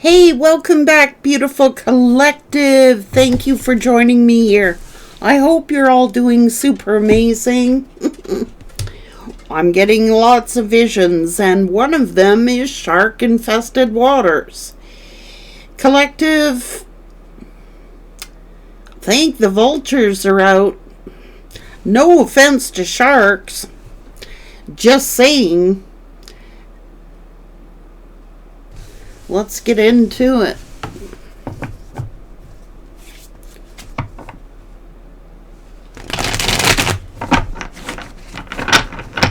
Hey, welcome back, beautiful collective. Thank you for joining me here. I hope you're all doing super amazing. I'm getting lots of visions, and one of them is shark-infested waters. Collective, I think the vultures are out. No offense to sharks. Just saying. Let's get into it.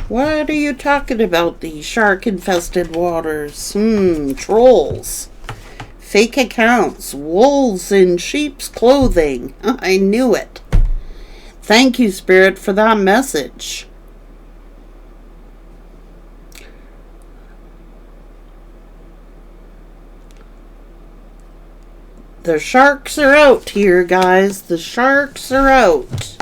What are you talking about, these shark-infested waters? Trolls. Fake accounts. Wolves in sheep's clothing. I knew it. Thank you, Spirit, for that message. The sharks are out here, guys. The sharks are out.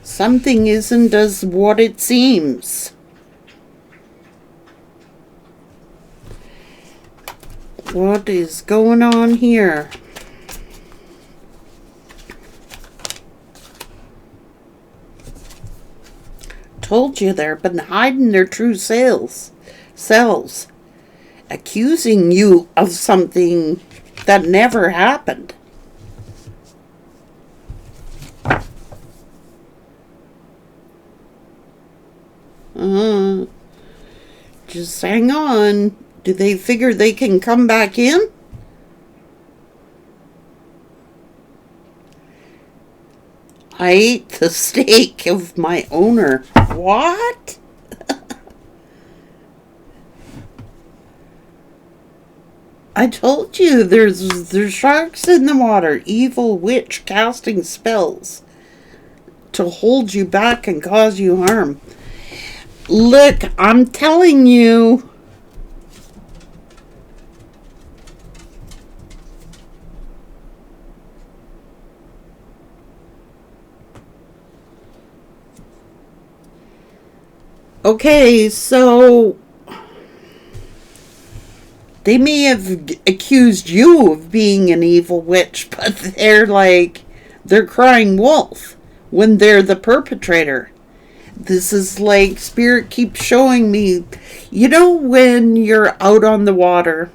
Something isn't as what it seems. What is going on here? Told you they've been hiding their true selves. Accusing you of something that never happened. Just hang on. Do they figure they can come back in? I ate the steak of my owner. What? I told you there's sharks in the water. Evil witch casting spells to hold you back and cause you harm. Look, I'm telling you. Okay, so they may have accused you of being an evil witch, but they're crying wolf when they're the perpetrator. This is like Spirit keeps showing me, you know, when you're out on the water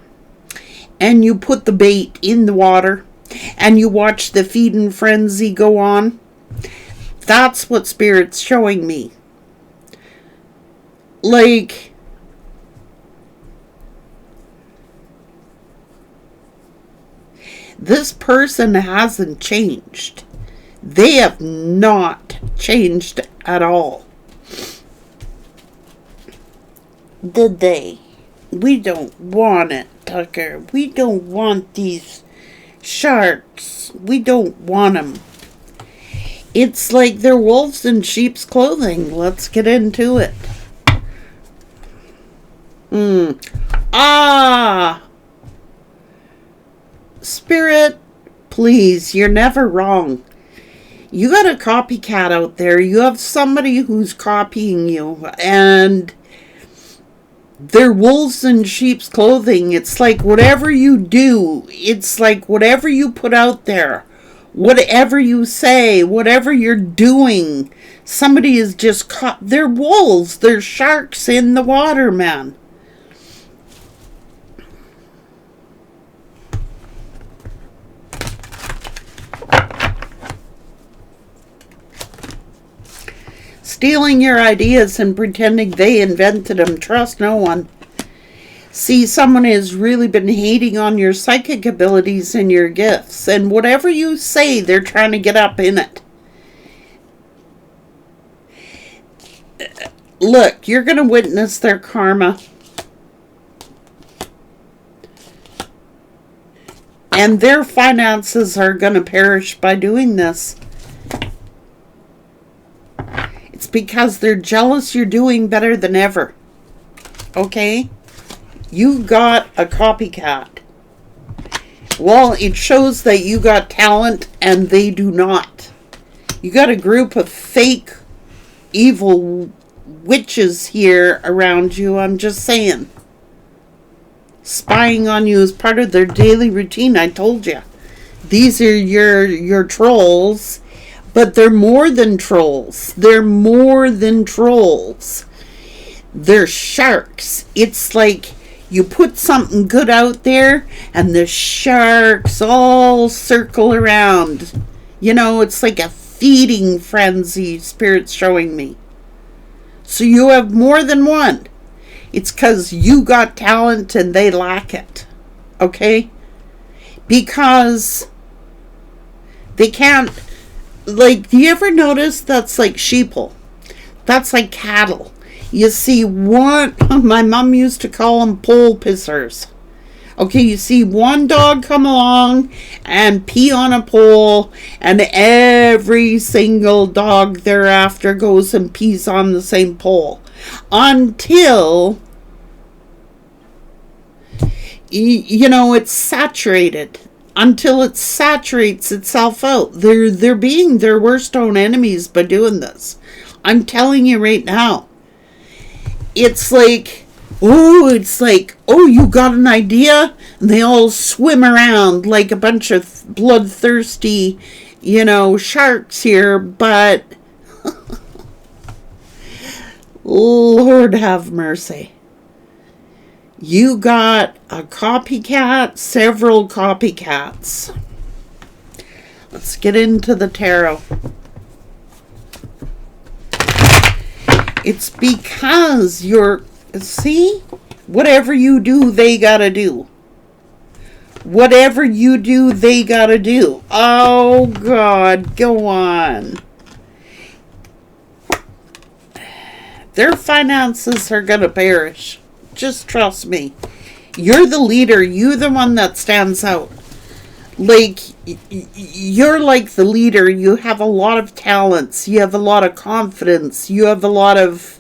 and you put the bait in the water and you watch the feeding frenzy go on? That's what Spirit's showing me. Like, this person hasn't changed. They have not changed at all. Did they? We don't want it, Tucker. We don't want these sharks. We don't want them. It's like they're wolves in sheep's clothing. Let's get into it. Spirit, please, you're never wrong. You got a copycat out there. You have somebody who's copying you, and they're wolves in sheep's clothing. It's like whatever you do, it's like whatever you put out there, whatever you say, whatever you're doing, somebody is just caught. They're wolves. They're sharks in the water, man. Stealing your ideas and pretending they invented them. Trust no one. See, someone has really been hating on your psychic abilities and your gifts. And whatever you say, they're trying to get up in it. Look, you're going to witness their karma. And their finances are going to perish by doing this. It's because they're jealous you're doing better than ever. Okay? You got a copycat. Well, it shows that you got talent and they do not. You got a group of fake, evil witches here around you. I'm just saying. Spying on you is part of their daily routine. I told you. These are your trolls, but they're more than trolls. They're more than trolls. They're sharks. It's like you put something good out there and the sharks all circle around. You know, it's like a feeding frenzy, Spirit's showing me. So you have more than one. It's because you got talent and they lack it. Okay? Because they can't, like, do you ever notice that's like sheeple? That's like cattle. You see one, my mom used to call them pole pissers. Okay, you see one dog come along and pee on a pole, and every single dog thereafter goes and pees on the same pole. Until, you know, it's saturated. Until it saturates itself out. They're being their worst own enemies by doing this. I'm telling you right now. It's like, oh, you got an idea? And they all swim around like a bunch of bloodthirsty, you know, sharks here, but Lord have mercy. You got a copycat, several copycats. Let's get into the tarot. It's because see, whatever you do, they gotta do. Whatever you do, they gotta do. Oh, God, go on. Their finances are gonna perish. Just trust me. You're the leader. You're the one that stands out. Like, you're like the leader. You have a lot of talents. You have a lot of confidence. You have a lot of...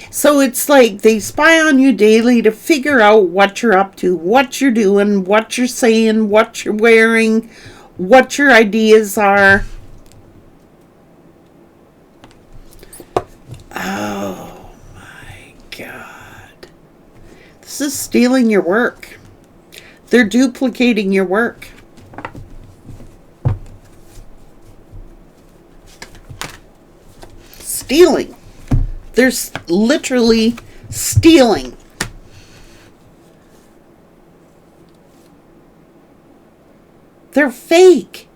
So it's like they spy on you daily to figure out what you're up to, what you're doing, what you're saying, what you're wearing, what your ideas are. Oh my God. This is stealing your work. They're duplicating your work. Stealing. They're literally stealing. They're fake.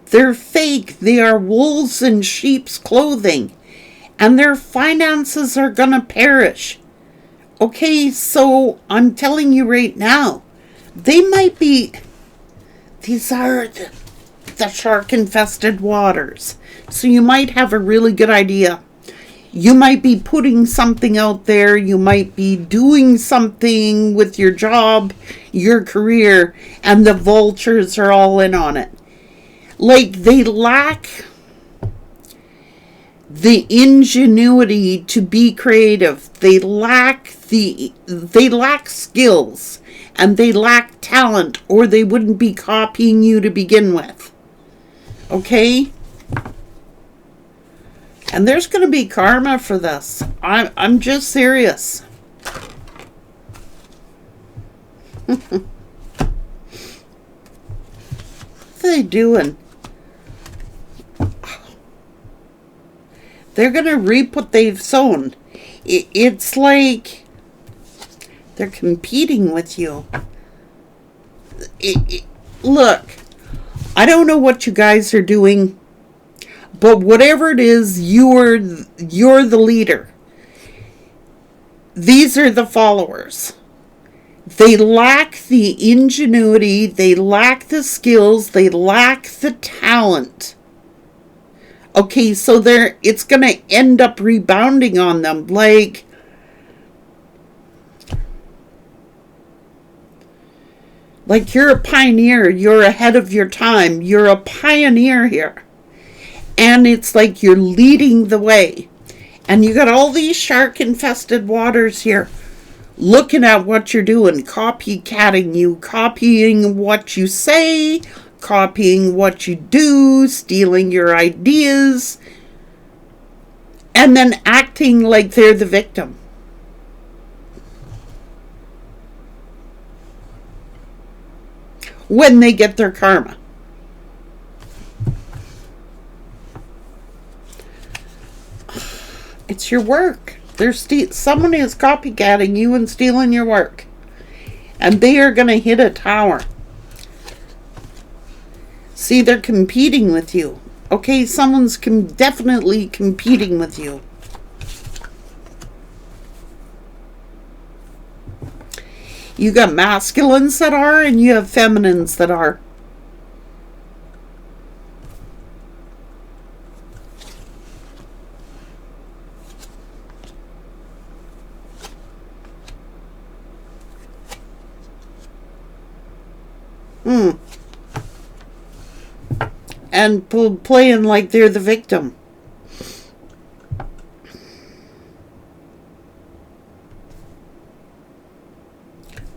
They're fake. They are wolves in sheep's clothing. And their finances are going to perish. Okay, so I'm telling you right now, they might be... These are the shark-infested waters. So you might have a really good idea. You might be putting something out there. You might be doing something with your job, your career, and the vultures are all in on it. Like, they lack the ingenuity to be creative. They lack skills, and they lack talent, or they wouldn't be copying you to begin with. Okay? And there's going to be karma for this. I'm just serious. What are they doing? They're going to reap what they've sown. It's like they're competing with you. Look, I don't know what you guys are doing. But whatever it is, you're the leader. These are the followers. They lack the ingenuity. They lack the skills. They lack the talent. Okay, so it's going to end up rebounding on them. Like you're a pioneer. You're ahead of your time. You're a pioneer here. And it's like you're leading the way. And you got all these shark-infested waters here looking at what you're doing, copycatting you, copying what you say, copying what you do, stealing your ideas, and then acting like they're the victim. When they get their karma. It's your work. Someone is copycatting you and stealing your work. And they are going to hit a tower. See, they're competing with you. Okay, someone's definitely competing with you. You got masculines that are, and you have feminines that are. And playing like they're the victim.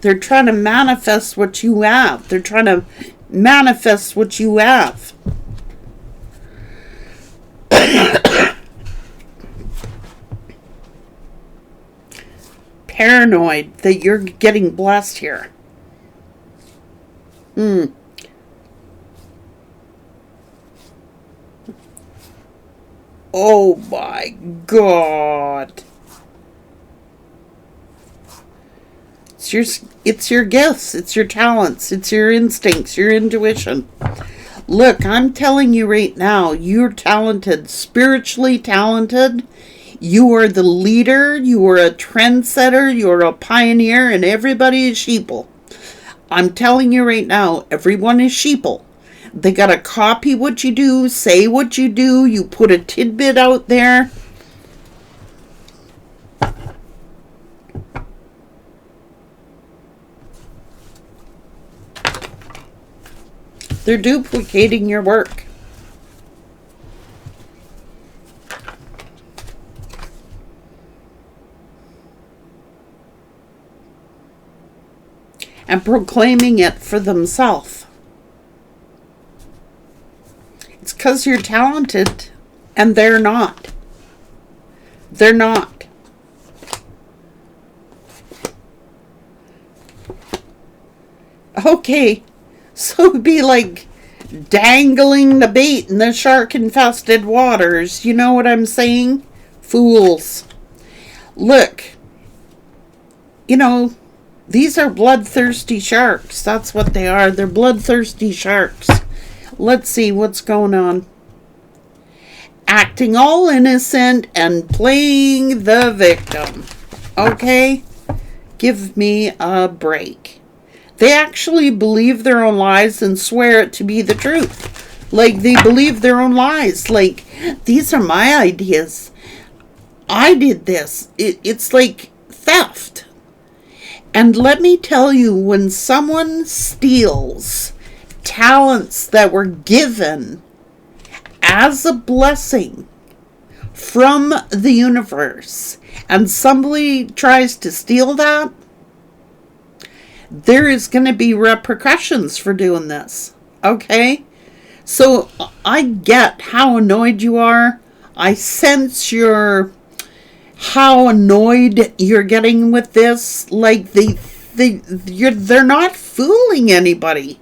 They're trying to manifest what you have. They're trying to manifest what you have. Paranoid that you're getting blessed here. Oh my God. It's your gifts, it's your talents, it's your instincts, your intuition. Look, I'm telling you right now, you're talented, spiritually talented. You are the leader, you are a trendsetter, you're a pioneer, and everybody is sheeple. I'm telling you right now, everyone is sheeple. They gotta copy what you do, say what you do, you put a tidbit out there. They're duplicating your work. And proclaiming it for themselves. It's because you're talented and they're not. They're not. Okay, so it'd be like dangling the bait in the shark-infested waters. You know what I'm saying? Fools. Look, you know, these are bloodthirsty sharks. That's what they are. They're bloodthirsty sharks. Let's see what's going on. Acting all innocent and playing the victim. Okay? Give me a break. They actually believe their own lies and swear it to be the truth. Like, they believe their own lies. Like, these are my ideas. I did this. It's like theft. And let me tell you, when someone steals talents that were given as a blessing from the universe, and somebody tries to steal that, there is going to be repercussions for doing this. Okay? So I get how annoyed you are. I sense how annoyed you're getting with this. Like they're not fooling anybody.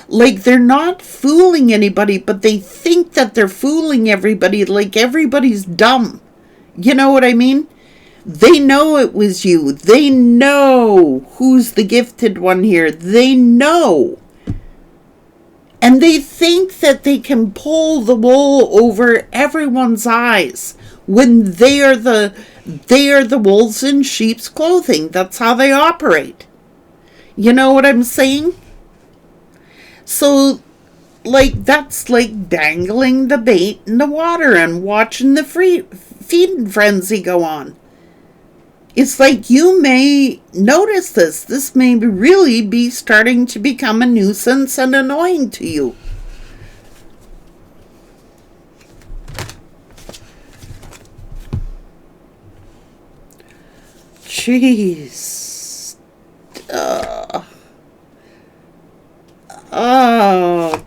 Like, they're not fooling anybody, but they think that they're fooling everybody, like everybody's dumb. You know what I mean? They know it was you. They know who's the gifted one here. They know. And they think that they can pull the wool over everyone's eyes when they are the wolves in sheep's clothing. That's how they operate. You know what I'm saying? So, like, that's like dangling the bait in the water and watching the feeding frenzy go on. It's like, you may notice this. This may really be starting to become a nuisance and annoying to you. Jeez. Oh,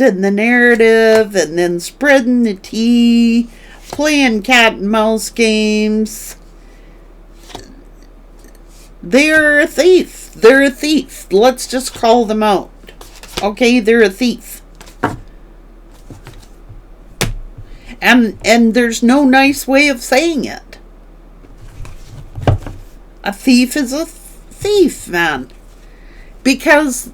and the narrative and then spreading the tea, playing cat and mouse games. They're a thief. They're a thief. Let's just call them out. Okay, they're a thief. And there's no nice way of saying it. A thief is a thief, man. Because,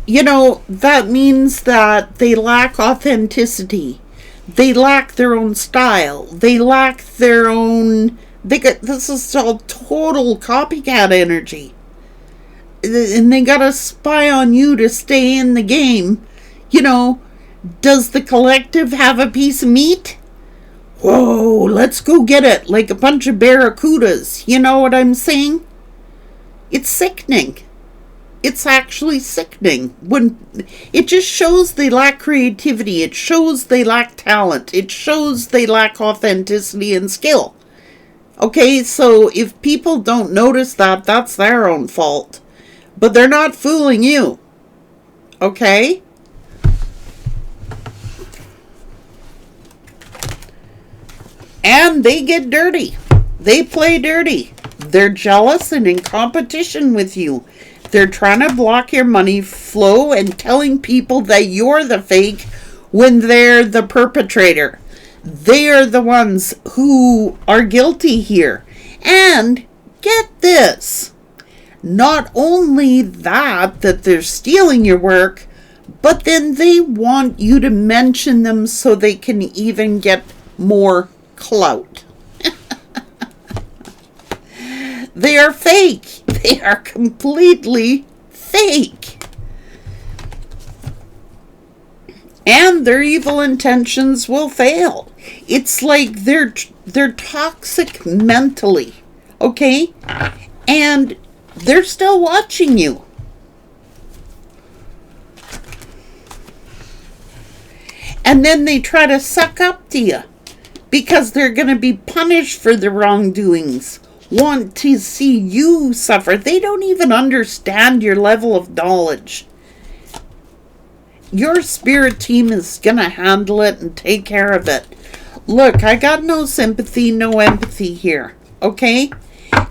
that means that they lack authenticity. They lack their own style. They lack their own... this is all total copycat energy. And they gotta spy on you to stay in the game. Does the collective have a piece of meat? Whoa, let's go get it, like a bunch of barracudas. You know what I'm saying? It's sickening. It's actually sickening. When it just shows they lack creativity. It shows they lack talent. It shows they lack authenticity and skill. Okay, so if people don't notice that, that's their own fault. But they're not fooling you. Okay? And they get dirty. They play dirty. They're jealous and in competition with you. They're trying to block your money flow and telling people that you're the fake when they're the perpetrator. They are the ones who are guilty here. And get this. Not only that they're stealing your work, but then they want you to mention them so they can even get more clout. They are fake. They are completely fake. And their evil intentions will fail. It's like they're toxic mentally. Okay? And they're still watching you. And then they try to suck up to you because they're going to be punished for the wrongdoings. Want to see you suffer. They don't even understand your level of knowledge. Your spirit team is going to handle it and take care of it. Look, I got no sympathy, no empathy here. Okay?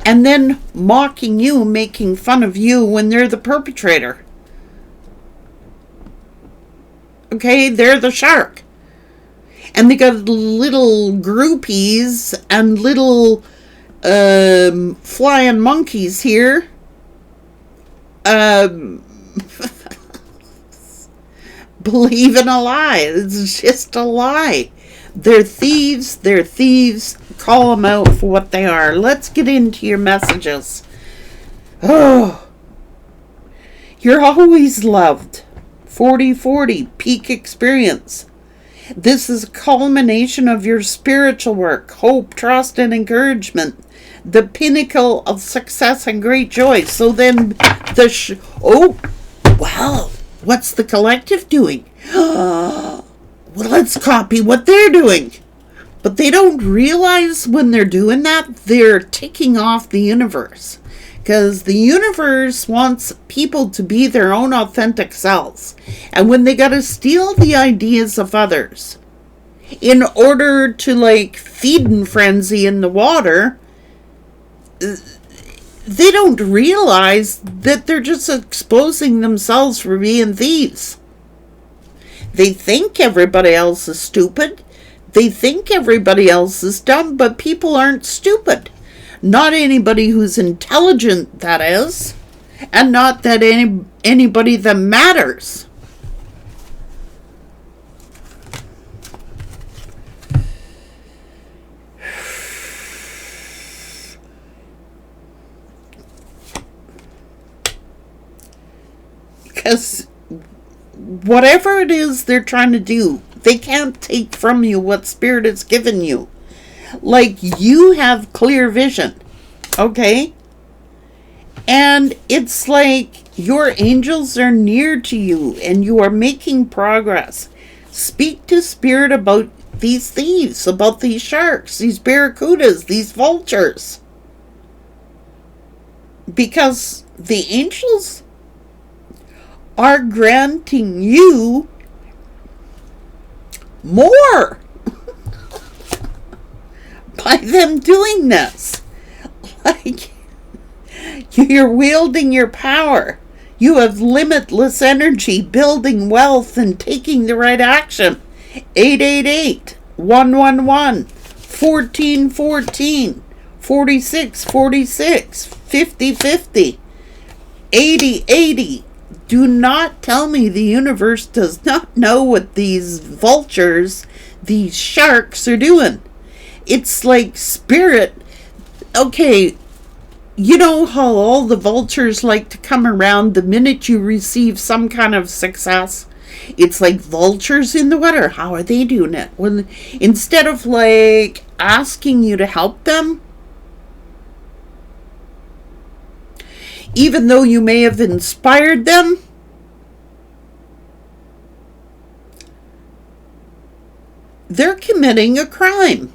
And then mocking you, making fun of you when they're the perpetrator. Okay? They're the shark. And they got little groupies and little flying monkeys here. Believe in a lie. It's just a lie. They're thieves. They're thieves. Call them out for what they are. Let's get into your messages. Oh, you're always loved. 40/40 peak experience. This is a culmination of your spiritual work, hope, trust, and encouragement. The pinnacle of success and great joy. So then wow, what's the collective doing? Well, let's copy what they're doing. But they don't realize when they're doing that, they're ticking off the universe. Because the universe wants people to be their own authentic selves. And when they gotta steal the ideas of others in order to feed and frenzy in the water, they don't realize that they're just exposing themselves for being thieves. They think everybody else is stupid. They think everybody else is dumb, but people aren't stupid. Not anybody who's intelligent, that is. And not that anybody that matters. Because whatever it is they're trying to do, they can't take from you what Spirit has given you. You have clear vision, okay? And it's like your angels are near to you and you are making progress. Speak to Spirit about these thieves, about these sharks, these barracudas, these vultures. Because the angels are granting you more by them doing this. Like, you're wielding your power. You have limitless energy, building wealth and taking the right action. 888-111, 1414, 4646, 5050, 8080. Do not tell me the universe does not know what these vultures, these sharks are doing. It's like spirit. Okay, you know how all the vultures like to come around the minute you receive some kind of success? It's like vultures in the water. How are they doing it? When instead of like asking you to help them, even though you may have inspired them, they're committing a crime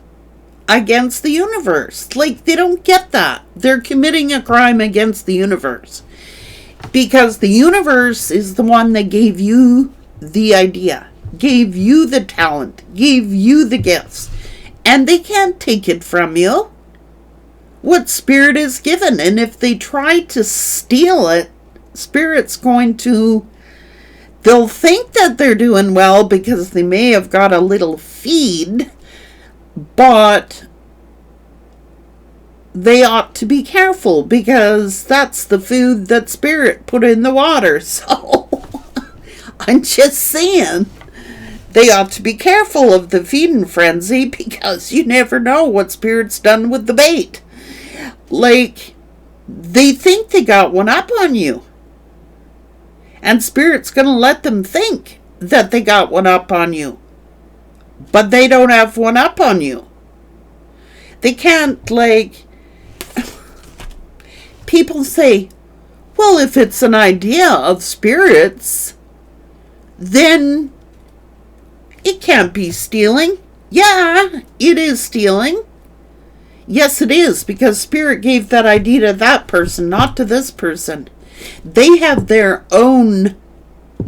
against the universe. Like, they don't get that. They're committing a crime against the universe. Because the universe is the one that gave you the idea, gave you the talent, gave you the gifts. And they can't take it from you. What spirit is given. And if they try to steal it, spirit's going to... They'll think that they're doing well because they may have got a little feed, but they ought to be careful because that's the food that spirit put in the water. So I'm just saying they ought to be careful of the feeding frenzy because you never know what spirit's done with the bait. Like, they think they got one up on you. And spirit's going to let them think that they got one up on you. But they don't have one up on you. They can't, like... People say, well, if it's an idea of spirits, then it can't be stealing. Yeah, it is stealing. Yes, it is, because spirit gave that idea to that person, not to this person. They have their own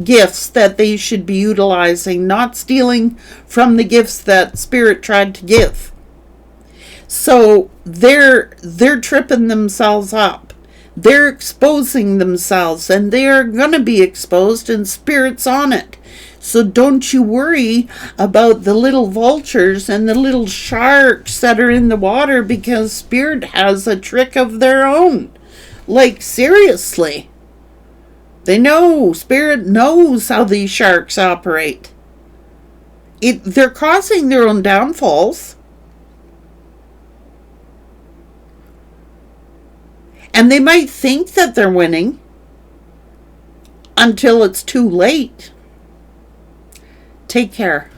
gifts that they should be utilizing, not stealing from the gifts that spirit tried to give. So they're tripping themselves up. They're exposing themselves, and they are going to be exposed, and spirit's on it. So don't you worry about the little vultures and the little sharks that are in the water, because spirit has a trick of their own. Like, seriously. They know. Spirit knows how these sharks operate. They're causing their own downfalls. And they might think that they're winning until it's too late. Take care.